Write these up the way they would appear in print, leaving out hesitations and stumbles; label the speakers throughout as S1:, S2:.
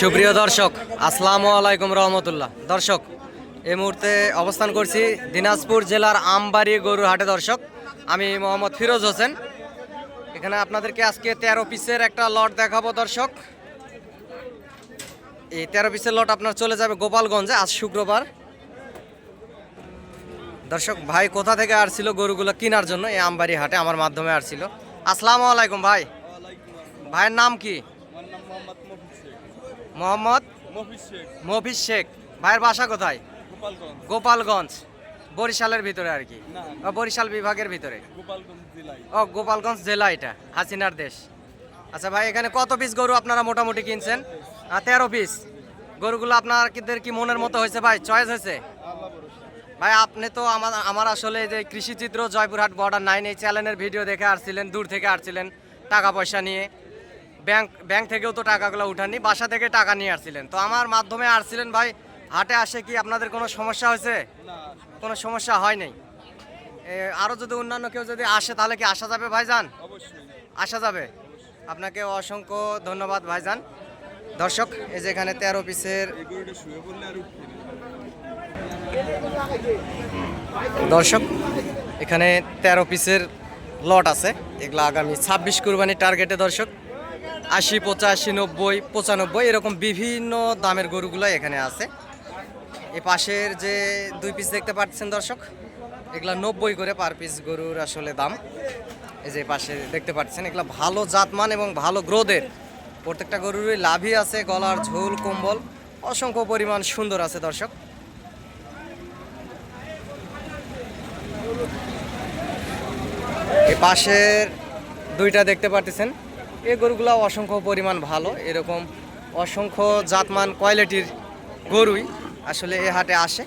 S1: সুপ্রিয় দর্শক, আসসালামু আলাইকুম রহমতুল্লাহ। দর্শক, এই মুহূর্তে অবস্থান করছি দিনাজপুর জেলার আমবাড়ি গরুর হাটে। দর্শক, আমি মোহাম্মদ ফিরোজ হোসেন। এখানে আপনাদেরকে আজকে 13 পিসের একটা লট দেখাবো। দর্শক, এই 13 পিসের লট আপনার চলে যাবে গোপালগঞ্জে আজ শুক্রবার। দর্শক, ভাই কোথা থেকে আসছিল গরুগুলো কেনার জন্য এই আমবাড়ি হাটে আমার মাধ্যমে আসছিল। আসসালামু আলাইকুম ভাই। ভাইয়ের নাম কি? মোহাম্মদ মফিজ শেখ। ভাইয়ের বাসা কোথায়? গোপালগঞ্জ, বরিশালের ভিতরে আর কি, বরিশাল বিভাগের ভিতরে। ও, গোপালগঞ্জ জেলা, এটা হাসিনার দেশ। আচ্ছা ভাই, এখানে কত পিস গরু আপনারা মোটামুটি কিনছেন? 13 পিস। গরুগুলো আপনাদের কি মনের মতো হয়েছে ভাই? চয়েস হয়েছে ভাই? আপনি তো আমার আসলে যে কৃষিচিত্র জয়পুরহাট বর্ডার 9 এই চ্যানেলের ভিডিও দেখে আসছিলেন, দূর থেকে আসছিলেন টাকা পয়সা নিয়ে। ব্যাংক থেকেও তো টাকাগুলো উঠাননি, বাসা থেকে টাকা নিয়ে আসছিলেন। তো আমার মাধ্যমে আসছিলেন ভাই। হাটে আসে কি আপনাদের কোনো সমস্যা হয়েছে? কোনো সমস্যা হয় নাই? আরও যদি অন্যান্য কেউ যদি আসে তাহলে কি আসা যাবে ভাইজান? অবশ্যই আসা যাবে। আপনাকে অসংখ্য ধন্যবাদ ভাইজান। দর্শক, এই যে এখানে 13 পিসের দর্শক, এখানে 13 পিসের লট আছে। এগুলো আগামী 26 কুরবানির টার্গেটে। দর্শক, 80, 85, 90, 95 এরকম বিভিন্ন দামের গরুগুলো এখানে আছে। এই পাশের যে 2 পিস দেখতে পাচ্ছেন দর্শক, এগুলা 90 করে পার পিস গরুর আসলে দাম। এই যে পাশে দেখতে পাচ্ছেন, এগুলা ভালো জাতমান এবং ভালো গ্রোথের। প্রত্যেকটা গরুরই লাভই আছে, গলার ঝোল কম্বল অসংখ্য পরিমাণ সুন্দর আছে। দর্শক, এই পাশের 2টা দেখতে পাচ্ছেন, এই গরুগুলো অসংখ্য পরিমাণ ভালো। এরকম অসংখ্য জাতমান কোয়ালিটির গরুই আসলে এই হাটে আসে।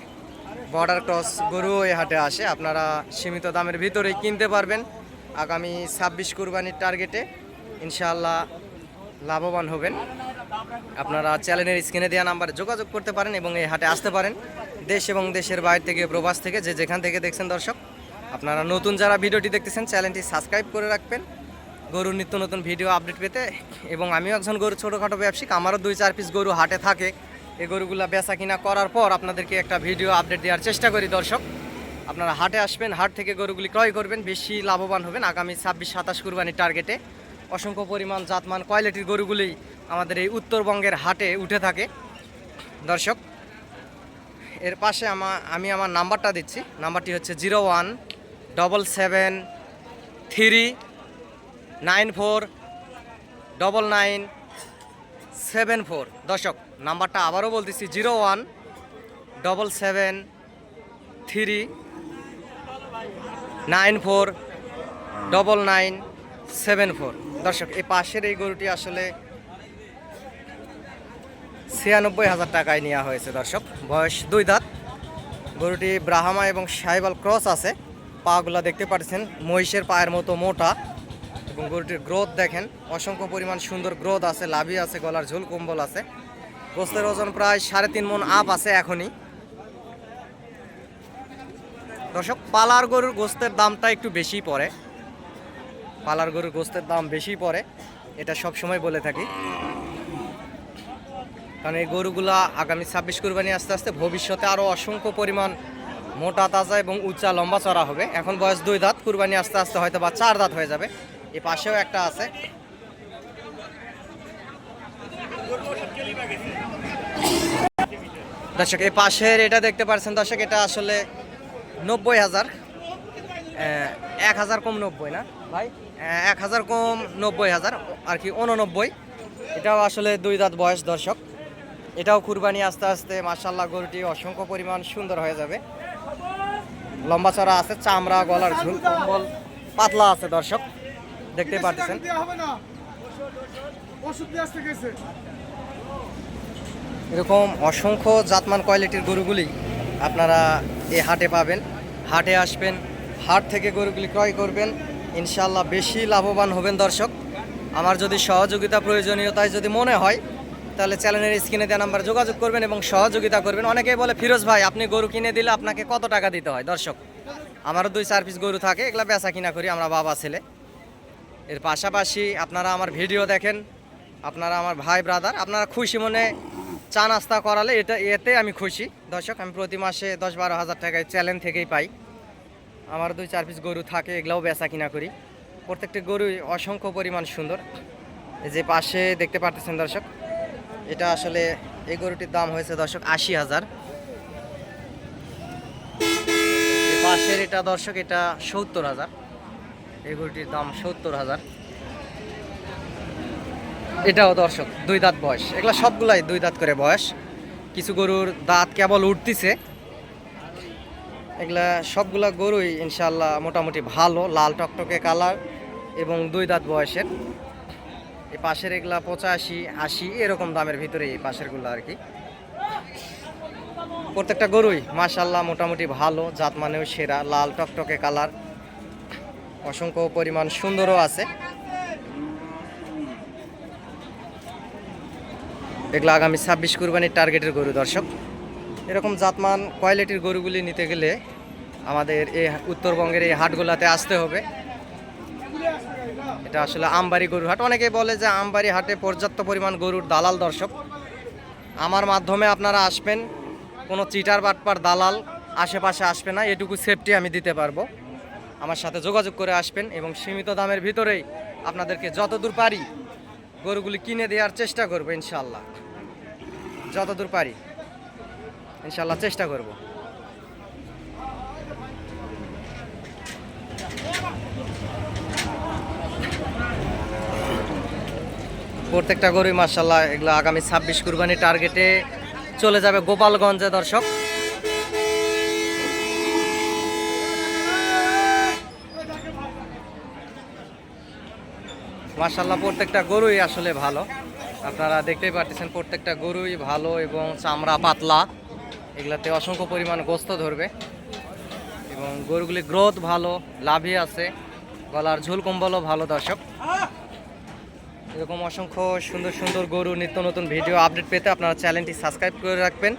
S1: বর্ডার ক্রস গরু এই হাটে আসে। আপনারা সীমিত দামের ভিতরেই কিনতে পারবেন। আগামী 26 কুরবানির টার্গেটে ইনশাআল্লাহ লাভবান হবেন। আপনারা চ্যানেলের স্ক্রিনে দেওয়া নাম্বারে যোগাযোগ করতে পারেন এবং এই হাটে আসতে পারেন। দেশ এবং দেশের বাইরে থেকে, প্রবাস থেকে, যে যেখান থেকে দেখছেন। দর্শক, আপনারা নতুন যারা ভিডিওটি দেখতেছেন চ্যানেলটি সাবস্ক্রাইব করে রাখবেন গরুর নিত্য নতুন ভিডিও আপডেট পেতে। এবং আমিও একজন গরু ছোটোখাটো ব্যবসায়িক, আমারও 2-4 পিস গরু হাটে থাকে। এই গরুগুলো বেচা কিনা করার পর আপনাদেরকে একটা ভিডিও আপডেট দেওয়ার চেষ্টা করি। দর্শক, আপনারা হাটে আসবেন, হাট থেকে গরুগুলি ক্রয় করবেন, বেশি লাভবান হবেন। আগামী 26-27 কুরবানির টার্গেটে অসংখ্য পরিমাণ জাতমান কোয়ালিটির গরুগুলি আমাদের এই উত্তরবঙ্গের হাটে উঠে থাকে। দর্শক, এর পাশে আমি আমার নাম্বারটা দিচ্ছি। নাম্বারটি হচ্ছে 017739499774। দর্শক, নাম্বারটা আবারও বলতেছি, 017739499774। দর্শক, এই পাশের এই গরুটি আসলে 96,000 টাকায় নেওয়া হয়েছে। দর্শক, বয়স 2 দাঁত। গরুটি ব্রাহ্মা এবং সাহিওয়াল ক্রস আছে। পাগুলা দেখতে পাচ্ছেন মহিষের পায়ের মতো মোটা। এবং গরুটির গ্রোথ দেখেন, অসংখ্য পরিমাণ সুন্দর গ্রোথ আছে, লাভি আছে, গলার ঝোল কম্বল আছে। গোস্তের ওজন প্রায় 3.5 মণ আপ আছে এখনই। দর্শক, পালার গরুর গোস্তের দামটা একটু বেশি পড়ে। পালার গরুর গোস্তের দাম বেশি পড়ে, এটা সব সময় বলে থাকি। কারণ এই গরুগুলা আগামী 26 কুরবানি আস্তে আস্তে ভবিষ্যতে আরও অসংখ্য পরিমাণ মোটা তাজা এবং উঁচা লম্বা চড়া হবে। এখন বয়স 2 দাঁত, কুরবানি আস্তে আস্তে হয়তো বা 4 দাঁত হয়ে যাবে। এই পাশেও একটা আছে। দর্শক, এই পাশের এটা দেখতে পাচ্ছেন দর্শক, এটা আসলে 90,000। 1,000 কম 90 না ভাই, 1,000 কম 90,000 আর কি, 89। এটাও আসলে 2 দাঁত বয়স। দর্শক, এটাও কুরবানি আস্তে আস্তে মাশাআল্লাহ গরুটি অসংখ্য পরিমাণ সুন্দর হয়ে যাবে। লম্বা চড়া আছে, চামড়া, গলার ঝুল কম্বল পাতলা আছে। দর্শক, দেখতে পাচ্ছেন এরকম অসংখ্য জাতমান কোয়ালিটির গরুগুলি আপনারা এই হাটে পাবেন। হাটে আসবেন, হাট থেকে গরুগুলি ক্রয় করবেন, ইনশাআল্লাহ বেশি লাভবান হবেন। দর্শক, আমার যদি সহযোগিতা প্রয়োজনীয়তায় যদি মনে হয় তাহলে চ্যানেলের স্ক্রিনে দেওয়া নাম্বারে যোগাযোগ করবেন এবং সহযোগিতা করবেন। অনেকেই বলে, ফিরোজ ভাই আপনি গরু কিনে দিলে আপনাকে কত টাকা দিতে হয়? দর্শক, আমারও 2-4 পিস গরু থাকে, এগুলা বেচা কিনা করি আমরা বাবা ছেলে। এর পাশাপাশি আপনারা আমার ভিডিও দেখেন, আপনারা আমার ভাই ব্রাদার, আপনারা খুশি মনে চা নাস্তা করালে এতে আমি খুশি দর্শক। আমি প্রতি মাসে 10-12 হাজার টাকায় চ্যালেঞ্জ থেকেই পাই। আমার 2-4 পিস গরু থাকে, এগুলাও বেচা কিনা করি। প্রত্যেকটি গরুই অসংখ্য পরিমাণ সুন্দর। এই যে পাশে দেখতে পারতেছেন দর্শক, এটা আসলে এই গরুটির দাম হয়েছে দর্শক 80,000। পাশের এটা দর্শক, এটা 70,000। এই গরুটির দাম 70,000। এটাও দর্শক 2 দাঁত বয়স, এগুলা সবগুলাই 2 দাঁত করে বয়স। কিছু গরুর দাঁত কেবল উঠতেছে, এগুলা সবগুলা গরুই ইনশাল্লাহ মোটামুটি ভালো, লাল টকটকে কালার এবং 2 দাঁত বয়সের। এই পাশের এগুলা 85-80 এরকম দামের ভিতরে এই পাশেরগুলো আর কি। প্রত্যেকটা গরুই মাশাল্লাহ মোটামুটি ভালো, জাত মানেও সেরা, লাল টকটকে কালার, অসংখ্য পরিমাণ সুন্দরও আছে। এগুলো আগামী 26 কুরবানির টার্গেটের গরু দর্শক। এরকম জাতমান কোয়ালিটির গরুগুলি নিতে গেলে আমাদের এই উত্তরবঙ্গের এই হাটগুলাতে আসতে হবে। এটা আসলে আমবাড়ি গরুর হাট। অনেকে বলে যে আমবাড়ি হাটে পর্যাপ্ত পরিমাণ গরুর দালাল দর্শক। আমার মাধ্যমে আপনারা আসবেন, কোনো চিটার বাটপার দালাল আশেপাশে আসবে না, এটুকু সেফটি আমি দিতে পারবো। আমার সাথে যোগাযোগ করে আসবেন এবং সীমিত দামের ভিতরেই আপনাদেরকে যতদূর পারি গরুগুলি কিনে দেওয়ার চেষ্টা করবো ইনশাল্লাহ। যতদূর পারি ইনশাল্লাহ চেষ্টা করব। প্রত্যেকটা গরুই মাশাআল্লাহ এগুলো আগামী 26 কুরবানি টার্গেটে চলে যাবে গোপালগঞ্জে দর্শক। মাশাআল্লাহ প্রত্যেকটা গরুই আসলে ভালো, আপনারা দেখতেই পাচ্ছেন প্রত্যেকটা গরুই ভালো এবং চামড়া পাতলা, এগুলাতে অসংখ্য পরিমাণ গোস্ত ধরবে এবং গরুগুলি গ্রোথ ভালো, লাভই আছে, গলার ঝোল কম্বলও ভালো দর্শক। এরকম অসংখ্য সুন্দর সুন্দর গরু নিত্য নতুন ভিডিও আপডেট পেতে আপনারা চ্যানেলটি সাবস্ক্রাইব করে রাখবেন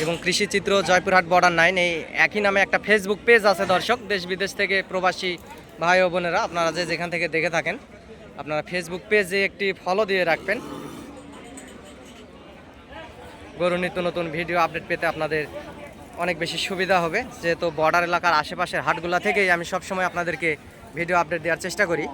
S1: এবং কৃষি চিত্র জয়পুরহাট বর্ডার 9 এই একই নামে একটা ফেসবুক পেজ আছে দর্শক। দেশ বিদেশ থেকে প্রবাসী ভাই ও বোনেরা আপনারা যে যেখান থেকে দেখে থাকেন আপনারা ফেসবুক পেজে একটি ফলো দিয়ে রাখবেন। গরু নিত্য নতুন ভিডিও আপডেট পেতে আপনাদের অনেক বেশি সুবিধা হবে, যেহেতু বর্ডার এলাকার আশেপাশের হাটগুলা থেকেই আমি সবসময় আপনাদেরকে ভিডিও আপডেট দেওয়ার চেষ্টা করি।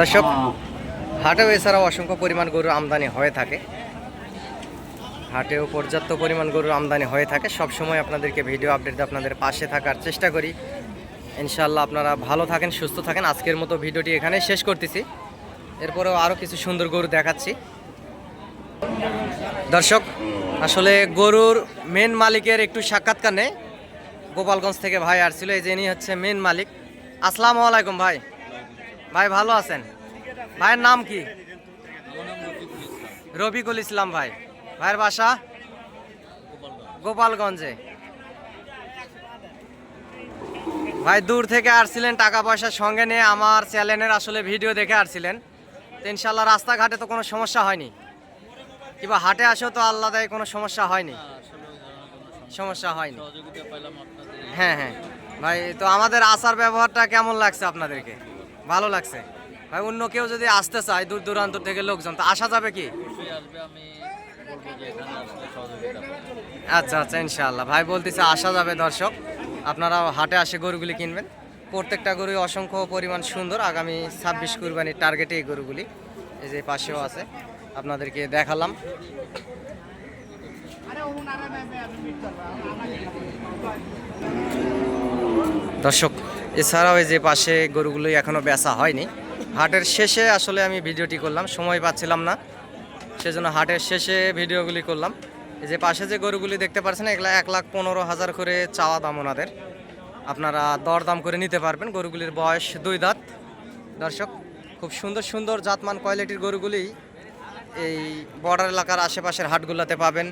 S1: দর্শক হাটেও এছাড়াও অসংখ্য পরিমাণ গরুর আমদানি হয়ে থাকে, হাটেও পর্যাপ্ত পরিমাণ গরুর আমদানি হয়ে থাকে। সবসময় আপনাদেরকে ভিডিও আপডেট আপনাদের পাশে থাকার চেষ্টা করি ইনশাল্লাহ। আপনারা ভালো থাকেন, সুস্থ থাকেন। আজকের মতো ভিডিওটি এখানেই শেষ করতেছি, এরপরেও আরও কিছু সুন্দর গরু দেখাচ্ছি দর্শক। আসলে গরুর মেন মালিকের একটু সাক্ষাৎকার নেই, গোপালগঞ্জ থেকে ভাই আসছিল, এই যে ইনি হচ্ছে মেন মালিক। আসসালামু আলাইকুম ভাই। ভাই ভালো আছেন? ভাইয়ের নাম কি? রফিকুল ইসলাম ভাই। ভাইয়ের বাসা গোপালগঞ্জে। ভাই দূর থেকে আসছিলেন, টাকা পয়সার সঙ্গে নিয়ে আমার চ্যানেলের আসলে ভিডিও দেখে আসছিলেন তো ইনশাল্লাহ। রাস্তাঘাটে তো কোনো সমস্যা হয়নি, কিংবা হাটে আসেও তো আল্লাদায় কোনো সমস্যা হয়নি? সমস্যা হয়নি। হ্যাঁ হ্যাঁ ভাই, তো আমাদের আচার ব্যবহারটা কেমন লাগছে আপনাদেরকে? ভালো লাগছে ভাই? অন্য কেউ যদি আসতে চায় দূর দূরান্ত থেকে লোকজন, তো আসা যাবে কি? আচ্ছা আচ্ছা ইনশাআল্লাহ ভাই বলতেছে আসা যাবে দর্শক। আপনারা হাটে আসে গরুগুলি কিনবেন। প্রত্যেকটা গরুই অসংখ্য পরিমাণ সুন্দর। আগামী 26 কুরবানির টার্গেটে এই গরুগুলি, এই যে পাশেও আছে, আপনাদেরকে দেখালাম। দর্শক এছাড়াও এই যে পাশে গরুগুলোই এখনও বেচা হয়নি। হাটের শেষে আসলে আমি ভিডিওটি করলাম, সময় পাচ্ছিলাম না, সেজন্য হাটের শেষে ভিডিওগুলি করলাম। এই যে পাশে যে গরুগুলি দেখতে পাচ্ছেন এগুলা 1,15,000 করে চাওয়া দাম ওনাদের, আপনারা দরদাম করে নিতে পারবেন। গরুগুলির বয়স 2 দাঁত দর্শক। খুব সুন্দর সুন্দর জাতমান কোয়ালিটির গরুগুলি এই বর্ডার এলাকার আশেপাশের হাটগুলোতে পাবেন।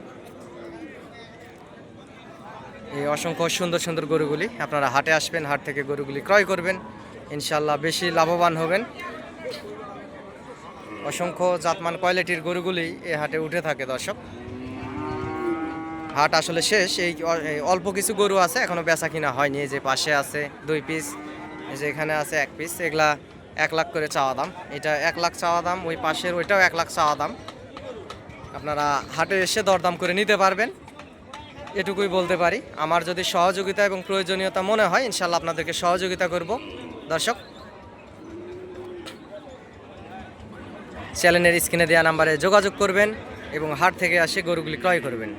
S1: এই অসংখ্য সুন্দর সুন্দর গরুগুলি আপনারা হাটে আসবেন, হাট থেকে গরুগুলি ক্রয় করবেন ইনশাল্লাহ বেশি লাভবান হবেন। অসংখ্য জাতমান কোয়ালিটির গরুগুলি এই হাটে উঠে থাকে দর্শক। হাট আসলে শেষ, এই অল্প কিছু গরু আছে এখনো বেচা কিনা হয়নি। এই যে পাশে আছে 2 পিস, এই যে এখানে আছে 1 পিস, এগুলা 1 লাখ করে চাওয়া দাম। এটা 1 লাখ চাওয়া দাম, ওই পাশের ওইটাও 1 লাখ চাওয়া দাম। আপনারা হাটে এসে দরদাম করে নিতে পারবেন, এটুকুই বলতে পারি। আমার যদি সহযোগিতা এবং প্রয়োজনীয়তা মনে হয় ইনশাল্লাহ আপনাদেরকে সহযোগিতা করব দর্শক। চ্যানেলের স্ক্রিনে দেওয়া নাম্বারে যোগাযোগ করবেন এবং হাট থেকে এসে গরুগুলি ক্রয় করবেন।